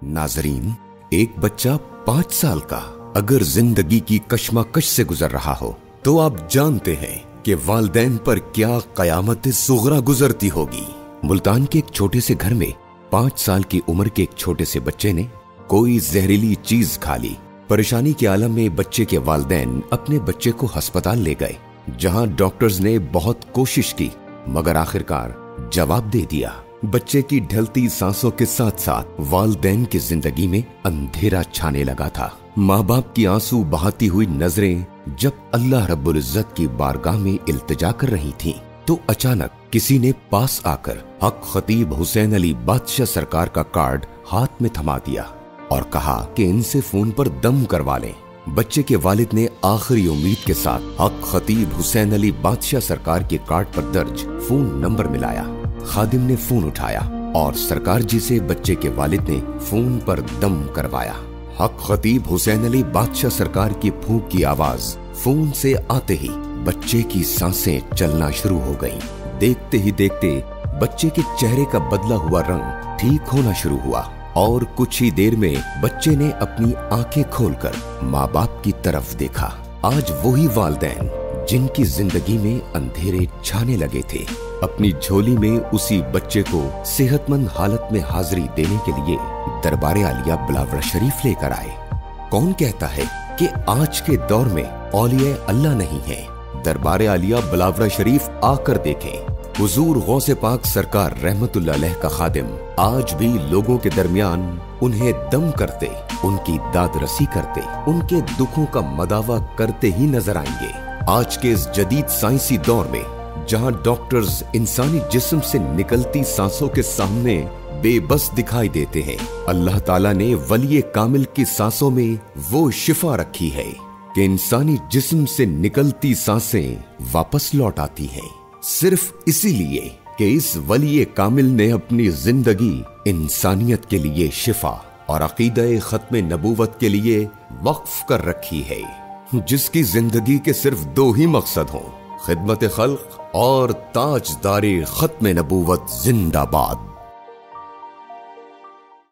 नाजरीन, एक बच्चा 5 साल का अगर जिंदगी की कश्मकश से गुजर रहा हो तो आप जानते हैं कि वालिदैन पर क्या क़यामत सुग़रा गुजरती होगी। मुल्तान के एक छोटे से घर में 5 साल की उम्र के एक छोटे से बच्चे ने कोई जहरीली चीज खा ली। परेशानी के आलम में बच्चे के वालिदैन अपने बच्चे को अस्पताल ले गए, जहां डॉक्टर्स ने बहुत कोशिश की मगर आखिरकार जवाब दे दिया। बच्चे की ढलती सांसों के साथ साथ वालिदैन की जिंदगी में अंधेरा छाने लगा था। माँ बाप की आंसू बहाती हुई नजरें जब अल्लाह रब्बुल इज्जत की बारगाह में इल्तिजा कर रही थीं, तो अचानक किसी ने पास आकर हक खतीब हुसैन अली बादशाह सरकार का कार्ड हाथ में थमा दिया और कहा कि इनसे फोन पर दम करवा लें। बच्चे के वालिद ने आखिरी उम्मीद के साथ हक खतीब हुसैन अली बादशाह सरकार के कार्ड पर दर्ज फोन नंबर मिलाया। खादिम ने फोन उठाया और सरकार जी से बच्चे के वालिद ने फोन पर दम करवाया। हक खतीब हुसैन अली बादशाह सरकार की फूंक की आवाज फोन से आते ही बच्चे की सांसें चलना शुरू हो गईं। देखते ही देखते बच्चे के चेहरे का बदला हुआ रंग ठीक होना शुरू हुआ और कुछ ही देर में बच्चे ने अपनी आंखें खोलकर माँ बाप की तरफ देखा। आज वही वालिदैन जिनकी जिंदगी में अंधेरे छाने लगे थे, अपनी झोली में उसी बच्चे को सेहतमंद हालत में हाजिरी देने के लिए दरबारे आलिया बिलावल शरीफ लेकर आए। कौन कहता है कि आज के दौर में औलिया अल्लाह नहीं है? दरबारे आलिया बिलावल शरीफ आकर देखें। हुजूर गौसे पाक सरकार रहमतुल्लाह अलैह का खादिम आज भी लोगों के दरमियान उन्हें दम करते, उनकी दाद रसी करते, उनके दुखों का मदावा करते ही नजर आएंगे। आज के इस जदीद साइंसी दौर में जहां डॉक्टर्स इंसानी जिस्म से निकलती सांसों के सामने बेबस दिखाई देते हैं, अल्लाह ताला ने वली कामिल की सांसों में वो शिफा रखी है कि इंसानी जिस्म से निकलती सांसें वापस लौट आती हैं। सिर्फ इसीलिए कि इस वली कामिल ने अपनी जिंदगी इंसानियत के लिए शिफा और अकीदे खत्म नबूवत के लिए वक्फ कर रखी है, जिसकी जिंदगी के सिर्फ 2 ही मकसद हों, खिदमत खल्क और ताजदारी खत्म नबूवत जिंदाबाद।